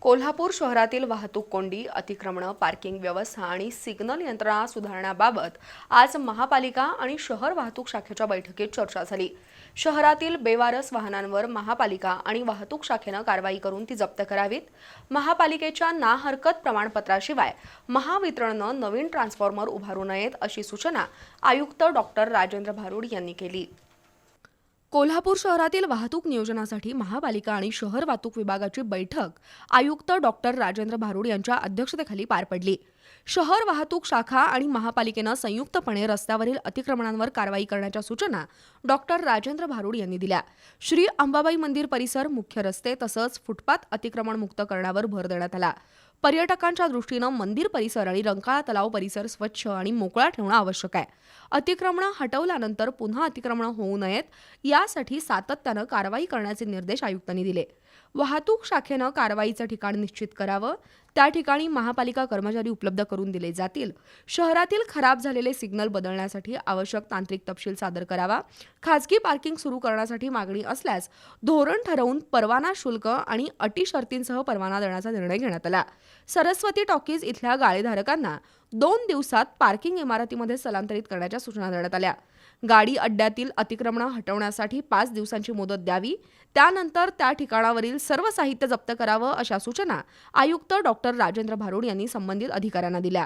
कोल्हापूर शहरातील वाहतूक कोंडी, अतिक्रमणं, पार्किंग व्यवस्था आणि सिग्नल यंत्रणा सुधारण्याबाबत आज महापालिका आणि शहर वाहतूक शाखेच्या बैठकीत चर्चा झाली. शहरातील बेवारस वाहनांवर महापालिका आणि वाहतूक शाखेनं कारवाई करून ती जप्त करावीत. महापालिकेच्या ना हरकत प्रमाणपत्राशिवाय महावितरणनं नवीन ट्रान्सफॉर्मर उभारू नयेत अशी सूचना आयुक्त डॉक्टर राजेंद्र भारुड यांनी केली. कोल्हापूर शहरातील वाहतूक नियोजनासाठी महापालिका आणि शहर वाहतूक विभागाची बैठक आयुक्त डॉक्टर राजेंद्र भारुड यांच्या अध्यक्षतेखाली पार पडली. शहर वाहतूक शाखा आणि महापालिकेनं संयुक्तपणे रस्त्यावरील अतिक्रमणांवर कारवाई करण्याच्या सूचना डॉक्टर राजेंद्र भारुड यांनी दिल्या. श्री अंबाबाई मंदिर परिसर, मुख्य रस्ते तसंच फुटपाथ अतिक्रमणमुक्त करण्यावर भर देण्यात आला. पर्यटकांच्या दृष्टीनं मंदिर परिसर आणि रंकाळा तलाव परिसर स्वच्छ आणि मोकळा ठेवणं आवश्यक आहे. अतिक्रमणं हटवल्यानंतर पुन्हा अतिक्रमणं होऊ नयेत यासाठी सातत्यानं कारवाई करण्याचे निर्देश आयुक्तांनी दिले. वाहतूक शाखेनं कारवाईचं ठिकाण निश्चित करावं, त्या ठिकाणी महापालिका कर्मचारी उपलब्ध करून दिले जातील. शहरातील खराब झालेले सिग्नल बदलण्यासाठी आवश्यक तांत्रिक तपशील सादर करावा. खासगी पार्किंग सुरू करण्यासाठी मागणी असल्यास धोरण ठरवून परवाना शुल्क आणि अटी शर्तींसह परवाना देण्याचा निर्णय घेण्यात आला. सरस्वती टॉकीज इथल्या गाळेधारकांना 2 दिवसात पार्किंग इमारतीमध्ये स्थलांतरित करण्याच्या सूचना देण्यात आल्या. गाडी अड्ड्यातील अतिक्रमणं हटवण्यासाठी 5 दिवसांची मुदत द्यावी. त्यानंतर त्या ठिकाणावरील सर्व साहित्य जप्त करावं अशा सूचना आयुक्त डॉक्टर राजेंद्र भारुड यांनी संबंधित अधिकाऱ्यांना दिल्या.